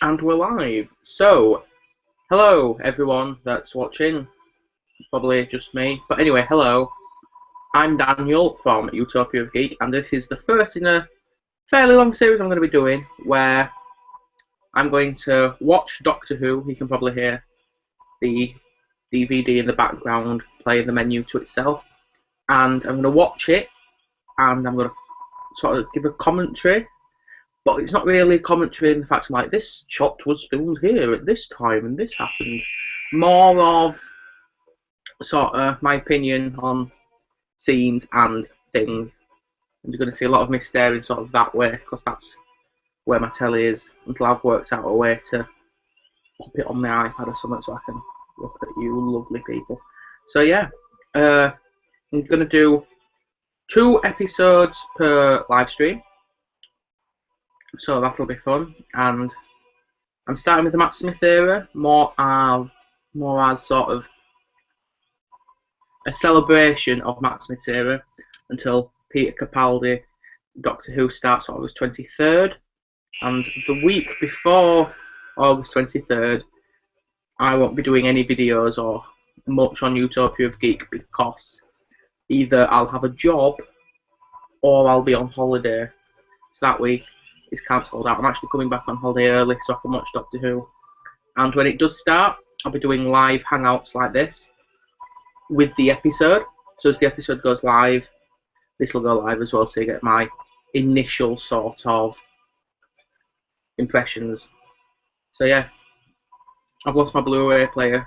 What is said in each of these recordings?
And we're live. So, hello everyone that's watching. Probably just me. But anyway, hello. I'm Daniel from UtopiaofGeek, and this is the first in a fairly long series I'm going to be doing where I'm going to watch Doctor Who. You can probably hear the DVD in the background playing the menu to itself. And I'm going to watch it, and I'm going to sort of give a commentary. But it's not really a commentary in the fact I'm like, this shot was filmed here at this time and this happened. More of sort of my opinion on scenes and things. And you're going to see a lot of me staring sort of that way because that's where my telly is until I've worked out a way to pop it on my iPad or something so I can look at you lovely people. So yeah, I'm going to do 2 episodes per live stream. So that'll be fun. And I'm starting with the Matt Smith era, more as sort of a celebration of Matt Smith's era until Peter Capaldi Doctor Who starts on August 23rd. And the week before August 23rd, I won't be doing any videos or much on Utopia of Geek because either I'll have a job or I'll be on holiday. So that week is cancelled out. I'm actually coming back on holiday early so I can watch Doctor Who. And when it does start, I'll be doing live hangouts like this with the episode. So as the episode goes live, this will go live as well, so you get my initial sort of impressions. So yeah, I've lost my Blu-ray player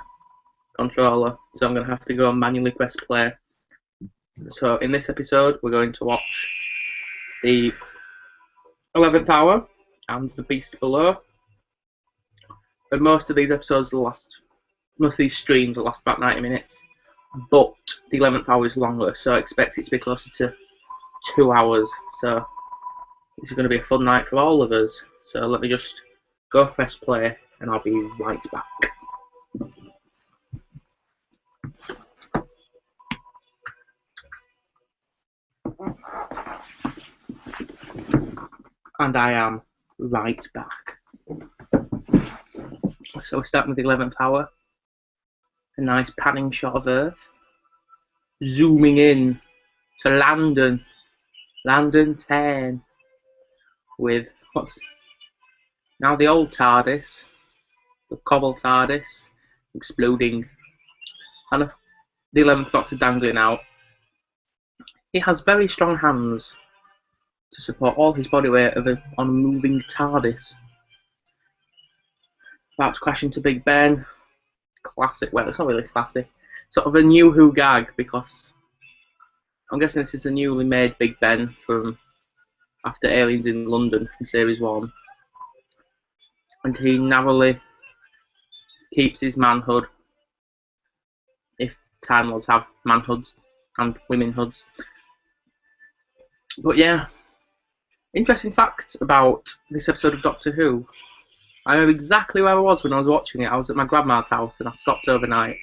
controller, so I'm going to have to go and manually press play. So in this episode, we're going to watch the 11th Hour and The Beast Below. And most of these episodes will last, most of these streams will last about 90 minutes. But the 11th hour is longer, so I expect it to be closer to 2 hours. So this is going to be a fun night for all of us. So let me just go press play, and I'll be right back. And I am right back. So we're starting with the 11th hour. A nice panning shot of Earth. Zooming in to London. London 10. With what's now the old TARDIS. The cobble TARDIS. Exploding. And the 11th Doctor dangling out. He has very strong hands to support all his body weight on a moving TARDIS. About to crash into Big Ben. Classic. Well, it's not really classic. Sort of a new Who gag because I'm guessing this is a newly made Big Ben from after Aliens in London from Series 1. And he narrowly keeps his manhood, if Time Lords have manhoods and womenhoods. But yeah, interesting fact about this episode of Doctor Who. I know exactly where I was when I was watching it. I was at my grandma's house and I stopped overnight.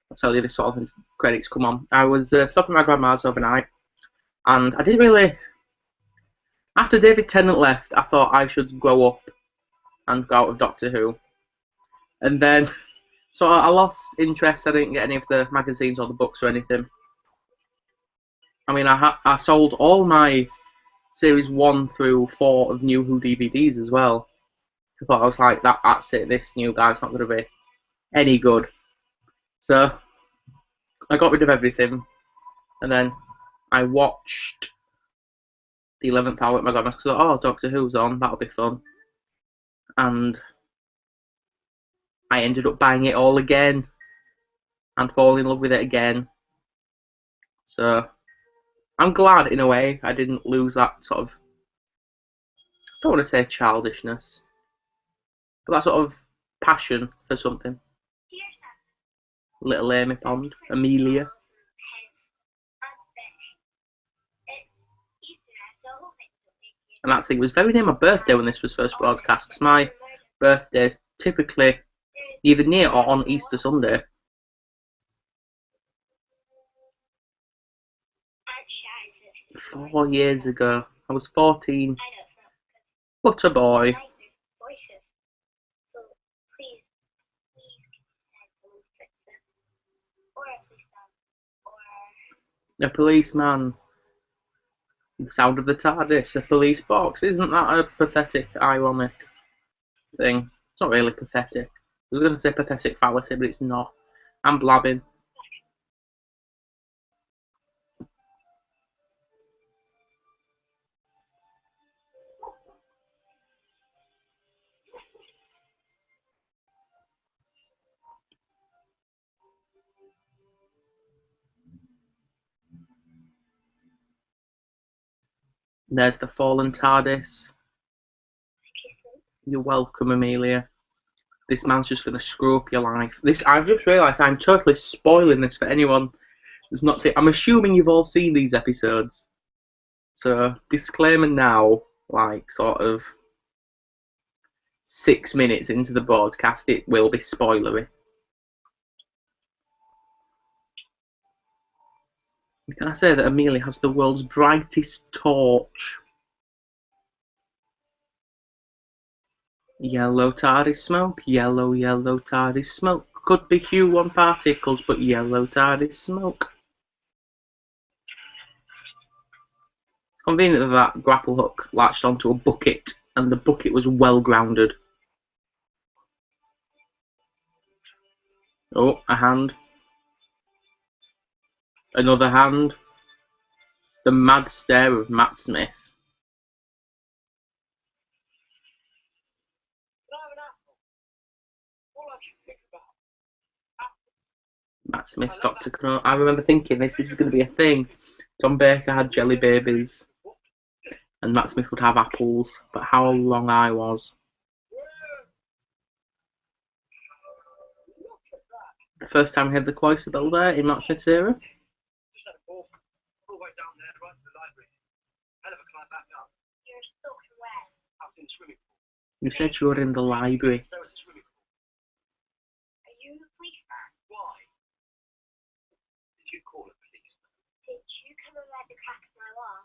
I'll tell you this sort of credits come on. I was stopping at my grandma's overnight, and I didn't really. After David Tennant left, I thought I should grow up and go out of Doctor Who. And then, so I lost interest. I didn't get any of the magazines or the books or anything. I mean, I sold all my series 1 through 4 of New Who DVDs as well. I thought I was like, that's it. This new guy's not going to be any good. So I got rid of everything, and then I watched the 11th hour at my grandma's. So, oh, Doctor Who's on. That'll be fun. And I ended up buying it all again and falling in love with it again. So I'm glad in a way I didn't lose that sort of, I don't want to say childishness, but that sort of passion for something. Little Amy Pond, Amelia. And that thing was very near my birthday when this was first broadcast, because my birthday is typically either near or on Easter Sunday. "4 years ago. I was 14. What a boy. A policeman. The sound of the TARDIS, a police box. Isn't that a pathetic, ironic thing? It's not really pathetic. I was going to say pathetic fallacy, but it's not. I'm blabbing. There's the fallen TARDIS. You're welcome, Amelia. This man's just going to screw up your life. I've just realised I'm totally spoiling this for anyone who's not seen. I'm assuming you've all seen these episodes. So, disclaimer now, like, sort of 6 minutes into the broadcast, it will be spoilery. Can I say that Amelia has the world's brightest torch? Yellow TARDIS smoke, yellow, yellow TARDIS smoke. Could be Q1 particles, but yellow TARDIS smoke. It's convenient that grapple hook latched onto a bucket, and the bucket was well grounded. Oh, a hand. Another hand. The mad stare of Matt Smith. Matt Smith's Dr. Crow. I remember thinking this is going to be a thing. Tom Baker had jelly babies, and Matt Smith would have apples, but how wrong I was. The first time we had the cloister bell there in Matt Smith's era. You said you were in the library. Are you the policeman? Why? Did you call a policeman? Did you come and let the cracks know what?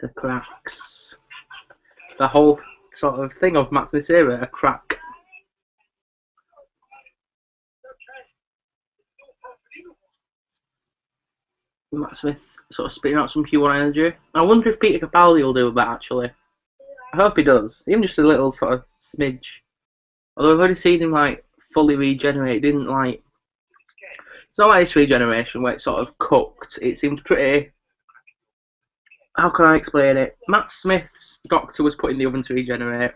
The cracks. The whole sort of thing of Matt Smith's era, a crack. Matt Smith sort of spitting out some Q1 energy. I wonder if Peter Capaldi will do that actually. I hope he does. Even just a little sort of smidge. Although I've already seen him like fully regenerate. It didn't like. It's not like this regeneration where it's sort of cooked. It seemed pretty. How can I explain it? Matt Smith's doctor was put in the oven to regenerate,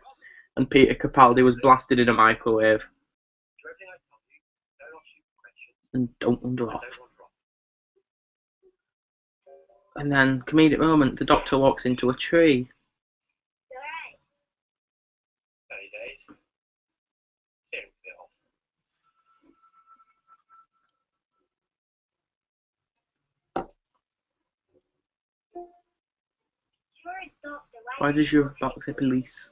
and Peter Capaldi was blasted in a microwave. And don't wander off. And then, comedic moment, the doctor walks into a tree. Why does your box say police?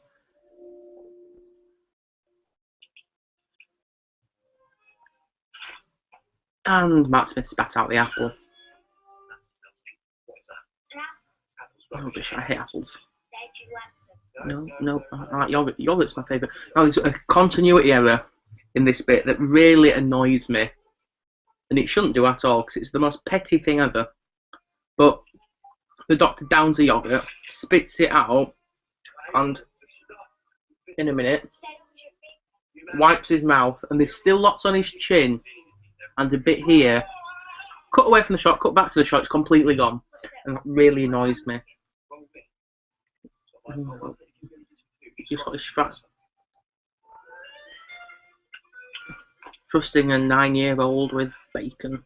And Matt Smith spat out the apple. Oh, gosh, I hate apples. No, I like yogurt. Yogurt's my favourite. Now, there's a continuity error in this bit that really annoys me. And it shouldn't do at all, because it's the most petty thing ever. But the doctor downs a yogurt, spits it out, and in a minute, wipes his mouth, and there's still lots on his chin, and a bit here. Cut away from the shot, cut back to the shot, it's completely gone. And that really annoys me. Just got his strap. Trusting a 9-year-old with bacon.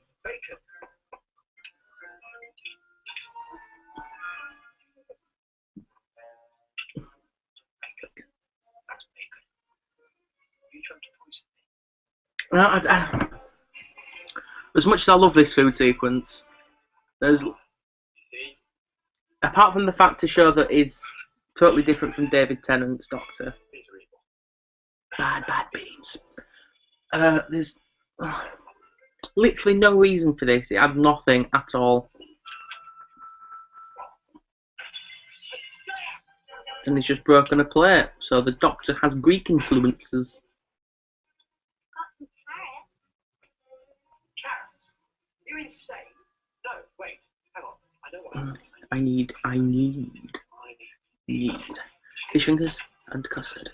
As much as I love this food sequence, there's, apart from the fact to show that it's totally different from David Tennant's Doctor, bad beans. There's literally no reason for this. It adds nothing at all. And he's just broken a plate, so the Doctor has Greek influences. You're insane. need fish fingers and custard.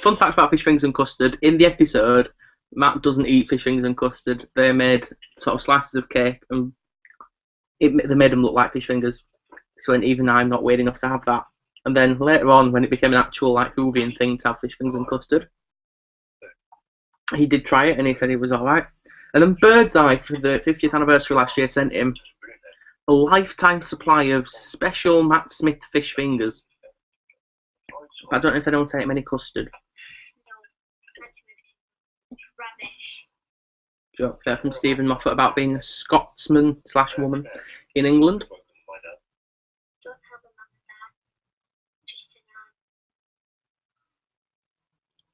Fun fact about fish fingers and custard: in the episode, Matt doesn't eat fish fingers and custard. They made sort of slices of cake, and they made them look like fish fingers. So even I'm not weird enough to have that. And then later on, when it became an actual like Hoovian thing to have fish fingers and custard, he did try it and he said it was alright. And then Birdseye, for the 50th anniversary last year, sent him a lifetime supply of special Matt Smith fish fingers. I don't know if anyone sent him any custard. Joke there from Stephen Moffat about being a Scotsman/woman in England.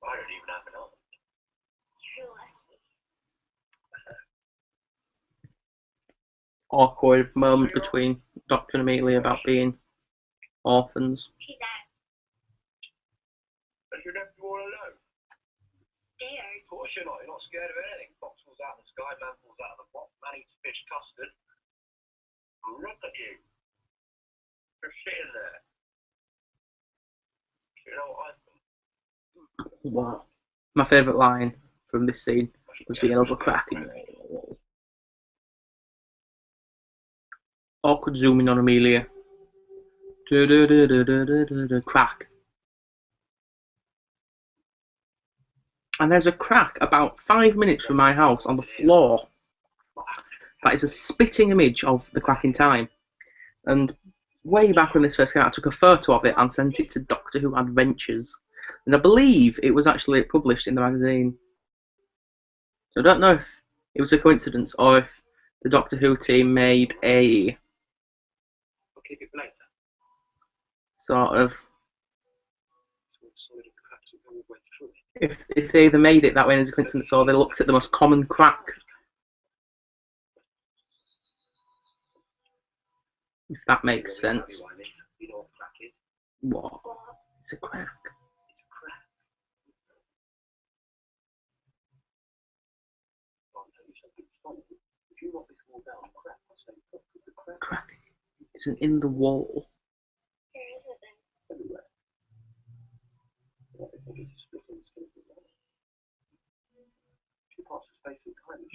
I don't even have an arm. Awkward moment between Doctor and Amelia about being orphans. And you left you all alone? Scared? Of course you're not. You're not scared of anything. Fox falls out of the sky, man falls out of the pot, man eats fish custard. Look at you. You're sitting there. You know what I think? Wow. My favourite line from this scene was the elbow cracking. Awkward zooming on Amelia. Crack. And there's a crack about 5 minutes from my house on the floor. That is a spitting image of the crack in time. And way back when this first came out, I took a photo of it and sent it to Doctor Who Adventures. And I believe it was actually published in the magazine. So I don't know if it was a coincidence or if the Doctor Who team made a sort of, if they either made it that way as a coincidence or they looked at the most common crack. If that makes sense. What? It's a crack. Crack isn't in the wall.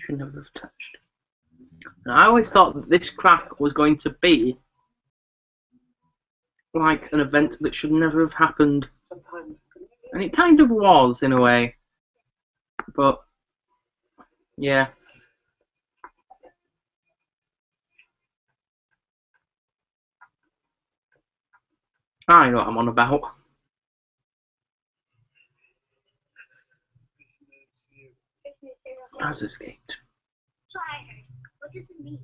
Should never have touched. And I always thought that this crack was going to be like an event that should never have happened. And it kind of was in a way. But yeah. I know what I'm on about. Has escaped. What does it mean?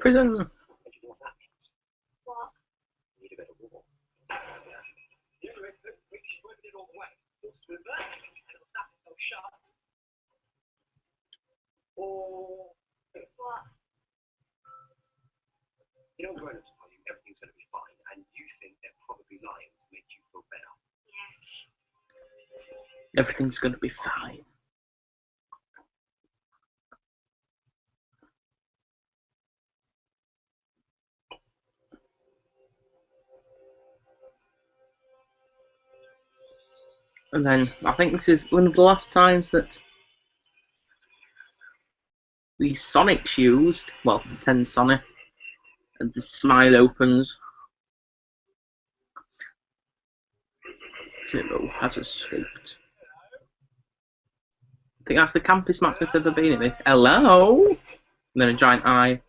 Prison. What? Need a bit of war. Yeah, we worked it all the way. With that, it'll snap itself shut. Or what? You know, grown-ups tell you everything's going to be fine, and you think they're probably lying to make you feel better. Yeah. Everything's going to be fine. And then I think this is one of the last times that the Sonic's used. Well, pretend Sonic. And the smile opens. Zero has escaped. I think that's the campest Matt Smith ever been in this. Hello? And then a giant eye.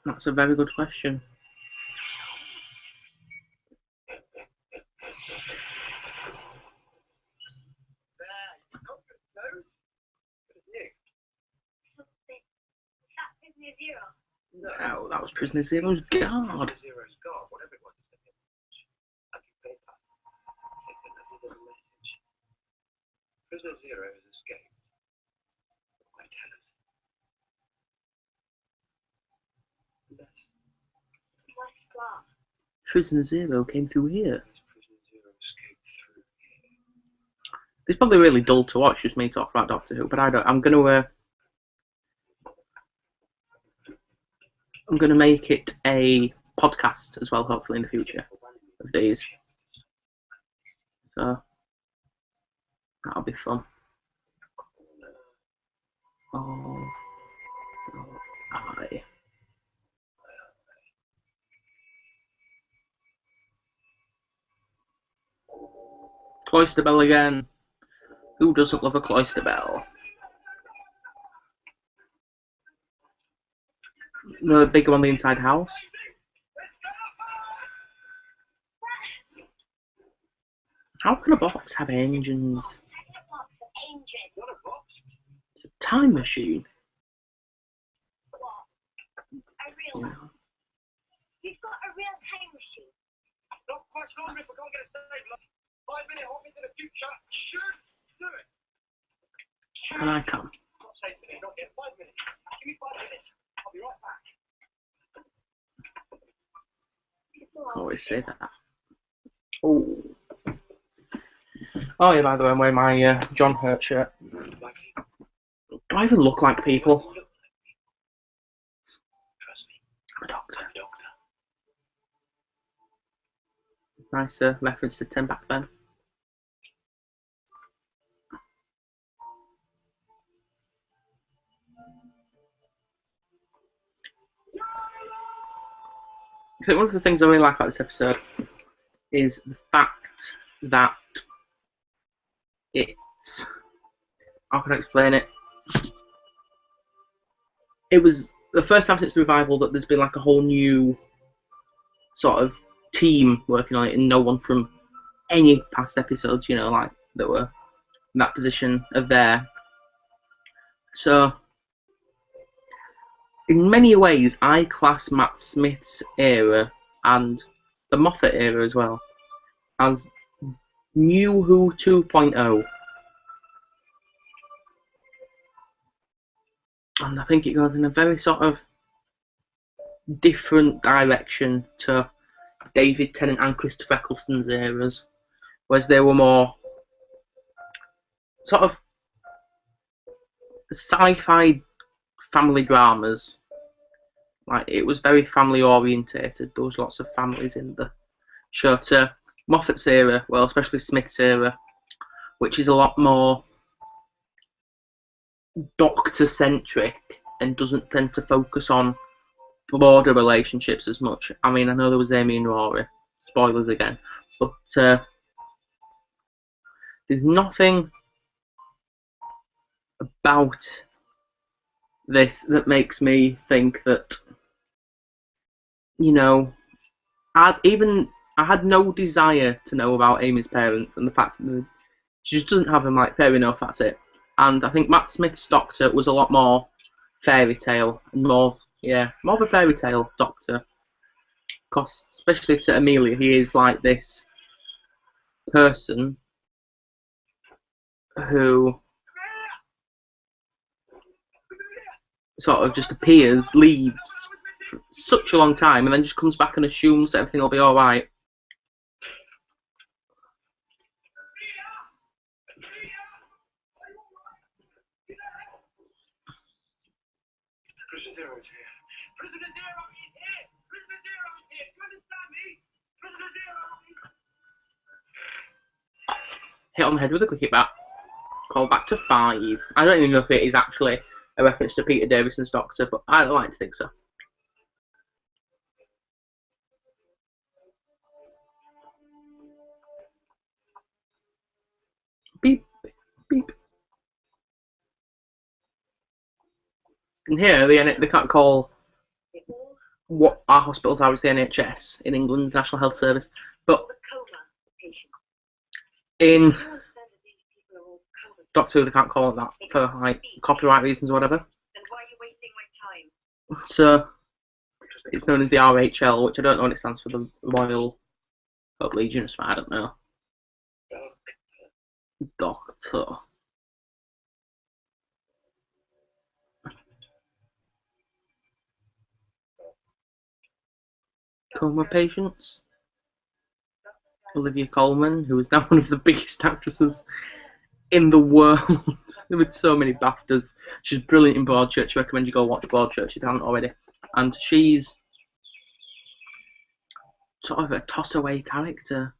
That's a very good question. No, that was Prisoner Zero's guard. Zero's guard, whatever it was. I can pay that. It's another message. Prisoner Zero has escaped. Why tell us? Prisoner Zero came through here. Prisoner Zero escaped through here. It's probably really dull to watch, just me talk about Doctor Who, but I'm gonna make it a podcast as well, hopefully in the future of these. So that'll be fun. Oh, I. Cloister bell again. Who doesn't love a cloister bell? The big one on the inside house. How can a box have engines? It's a time machine. Yeah. You've got a real time machine. Not quite long if we can't get a save. 5-minute hop into the future should do it. Can I come? Not say minute, not yet. 5 minutes. Give me 5 minutes. I'll be right back. I always say that. Oh. Oh yeah, by the way, I'm wearing my John Hurt shirt. Do I even look like people? Trust me. I'm a doctor. I'm a doctor. Nice reference to Tim back then. I think one of the things I really like about this episode is the fact that it's... How can I explain it? It was the first time since the revival that there's been like a whole new sort of team working on it, and no one from any past episodes, you know, like that were in that position of there. So, in many ways, I class Matt Smith's era and the Moffat era as well as New Who 2.0. And I think it goes in a very sort of different direction to David Tennant and Christopher Eccleston's eras, whereas they were more sort of sci-fi family dramas. Like, it was very family orientated. There was lots of families in the show. To Moffat's era, well, especially Smith's era, which is a lot more Doctor-centric and doesn't tend to focus on broader relationships as much. I mean, I know there was Amy and Rory, spoilers again, but there's nothing about this that makes me think that, you know, I had no desire to know about Amy's parents, and the fact that she just doesn't have them, like, fair enough, that's it. And I think Matt Smith's Doctor was a lot more fairy tale, and more of a fairy tale Doctor. Because, especially to Amelia, he is like this person who sort of just appears, leaves for such a long time, and then just comes back and assumes that everything will be alright. Prisoner Zero is here. Prisoner Zero is here. Prisoner Zero is here. Do you understand me? Prisoner Zero is Hit on the head with a cricket bat. Call back to 5. I don't even know if it is actually a reference to Peter Davison's Doctor, but I like to think so. Beep, beep. And here, they can't call what our hospitals are as the NHS in England, National Health Service, but in Doctor Who they can't call it that for like copyright reasons or whatever. So it's known as the RHL, which I don't know what it stands for, the Royal Hope Legion or something, I don't know. Doctor. Coma patients. Olivia Colman, who is now one of the biggest actresses in the world with so many BAFTAs. She's brilliant in Broadchurch. I recommend you go watch Broadchurch if you haven't already. And she's sort of a toss-away character.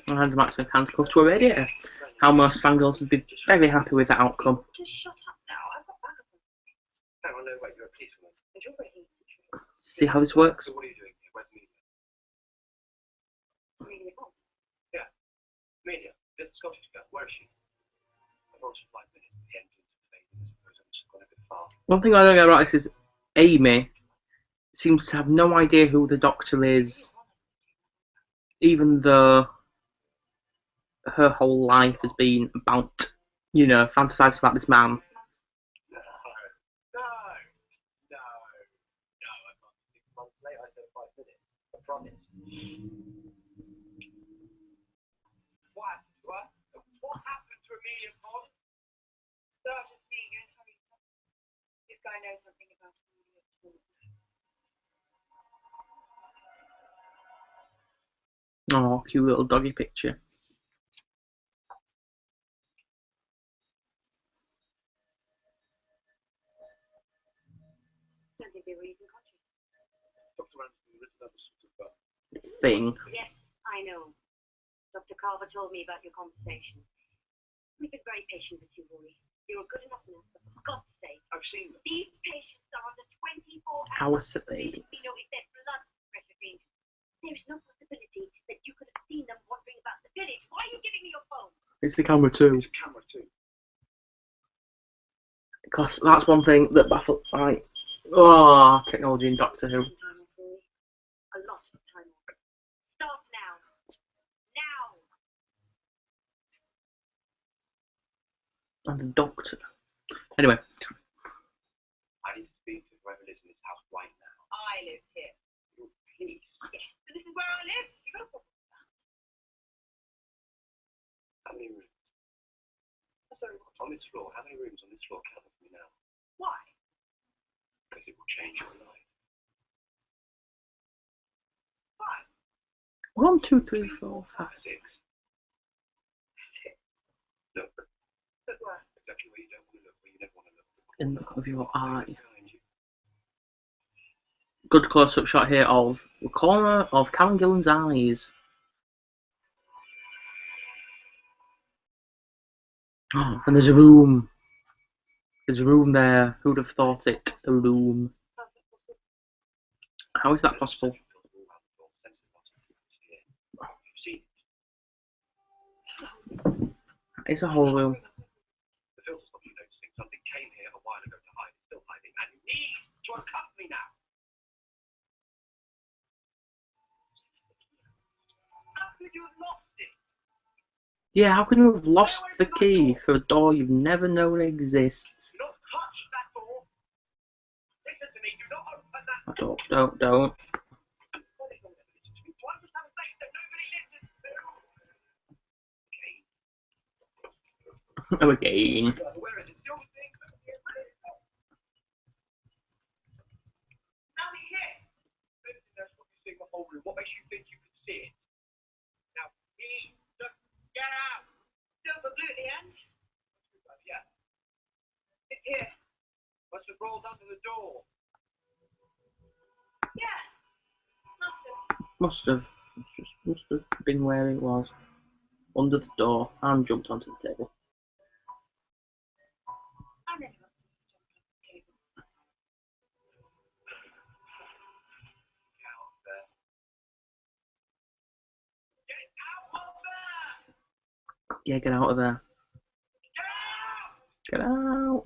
And Matt Smith handcuffed to a radiator. How most fangirls would be very happy with that outcome. See how this works? One thing I don't get right is Amy seems to have no idea who the Doctor is, even though her whole life has been about, fantasizing about this man. What happened to Amelia Pond? Started seeing you in Harry. This guy knows something about Amelia Pond. Oh, cute little doggy picture. Thing. Yes, I know. Dr. Carver told me about your conversation. We've been very patient with you, Rory. You're a good enough nurse, but for God's sake, I've seen them. These patients are under 24-hour surveillance. We know if their blood pressure changes. There is no possibility that you could have seen them wandering about the village. Why are you giving me your phone? It's the camera too. It's a camera too. Because that's one thing that baffles, technology in Doctor Who. A lot of time. Stop now. Now. And the Doctor. Anyway. I need to speak to whoever lives in this house right now. I live here. Please. Yes, but this is where I live. You got a problem with that? How many rooms? On this floor, how many rooms on this floor count for me now? Why? Because it will change your life. 1, 2, 3, 4, 5. 6. Look. Look where? Exactly where you don't want to look, where you never want to look. In the look of your eye. Good close-up shot here of the corner of Karen Gillan's eyes. Oh, and there's a room. There's a room there. Who'd have thought it? A room. How is that possible? It's a whole room. The filter stopped you noticing something came here a while ago to hide. It's still hiding, and you need to uncuff me now. How could you have lost it? Yeah, how can you have lost the key for a door you've never known exists? Do not touch that door. Listen to me. Do not open that. Don't. Oh, again. Where is it? Still here. Now we're here. That's what you see in the whole room. What makes you think you can see it? Now, please, just get out. Still the blue at the end? Yeah. It's here. Must have rolled under the door. Yeah. Must have been where it was. Under the door and jumped onto the table. Yeah, get out of there. Get out!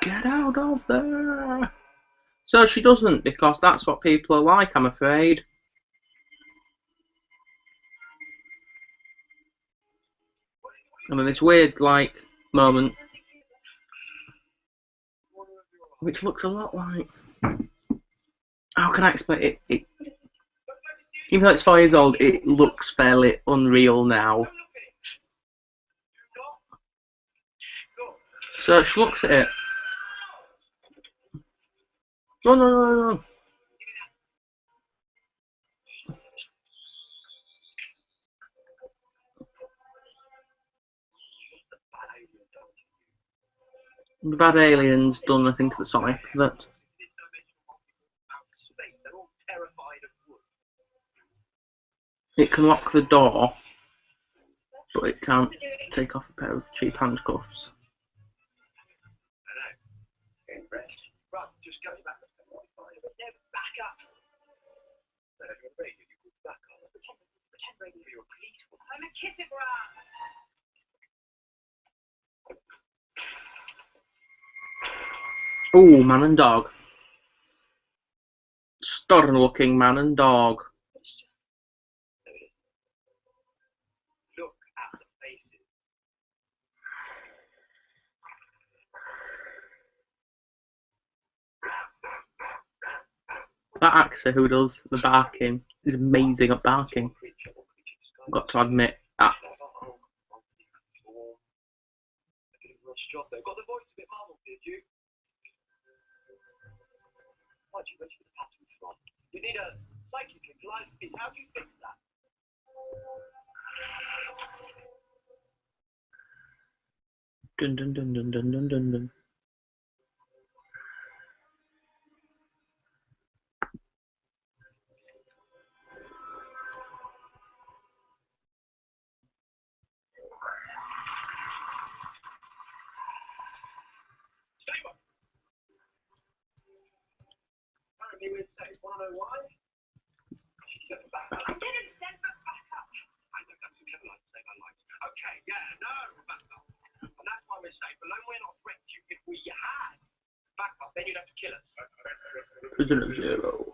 Get out of there! So she doesn't, because that's what people are like, I'm afraid. And then this weird, moment, which looks a lot like How can I explain it? Even though it's 4 years old, it looks fairly unreal now. So she looks at it. Run, run, run, run. The bad alien's done nothing to the Sonic that it can lock the door, but it can't take off a pair of cheap handcuffs. Ooh, man and dog. Stern looking man and dog. That actor who does the barking is amazing at barking. I've got to admit that. Got the voice a bit muddled, did you? Why'd you wish for the pattern from? You need a psychic and life speed. How do you fix that? Dun dun dun dun dun dun dun dun. Apparently we're safe. Wanna know why? She sent them back. I didn't send them back up. I know that's a clever line to save our lives. Okay, yeah, no, Rebecca. And that's why we're safe. Alone we're not threatened you if we had backup, then you'd have to kill us. Prisoner Zero.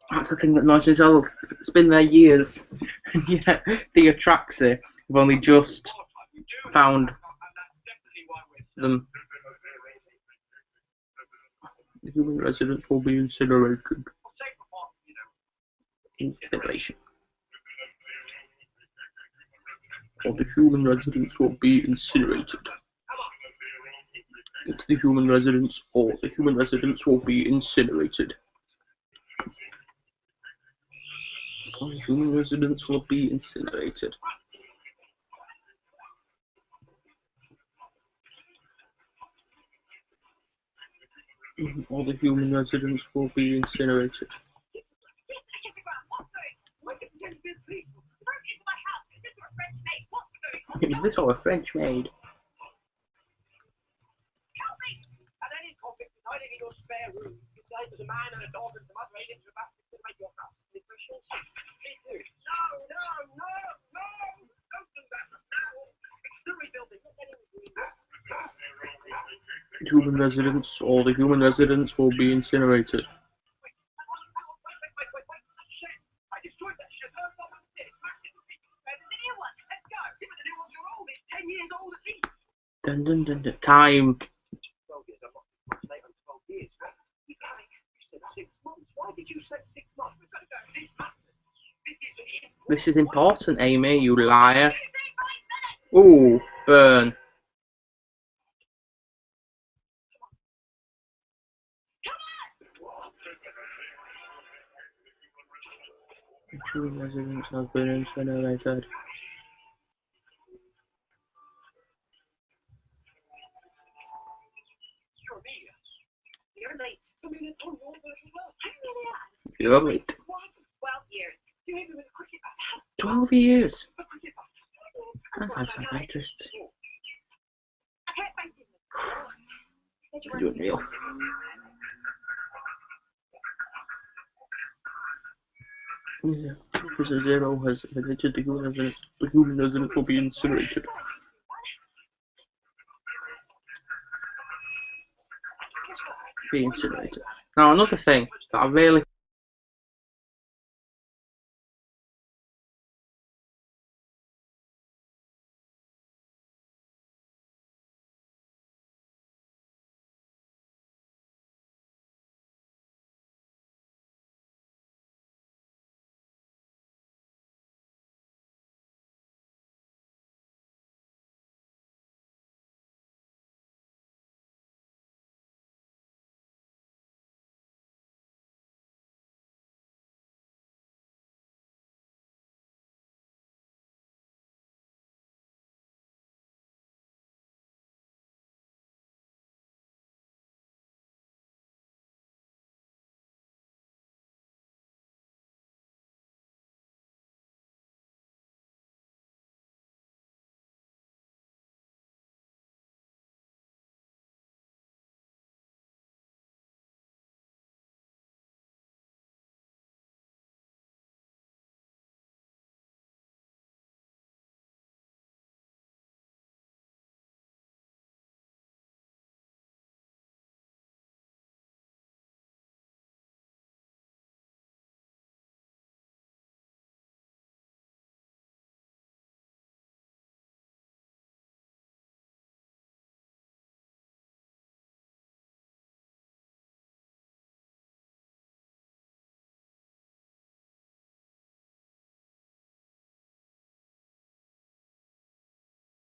That's the thing that annoys me as well. It's been there years, and yet the Atraxi have only just found them. The human residents will be incinerated. Incineration. Or the human residents will be incinerated. The human residents, or the human residents will be incinerated. Or the human residents will be incinerated. All the human residents will be incinerated. Is this all a French maid? Human residents, all the human residents will be incinerated. Dun dun dun dun. Time. This is important, Amy, you liar. Ooh, burn. Two residents have been incinerated. You're late. 12 years. I've had psychiatrists. This is unreal. Prisoner Zero has admitted the human residents will be incinerated. Be incinerated. Now another thing that I really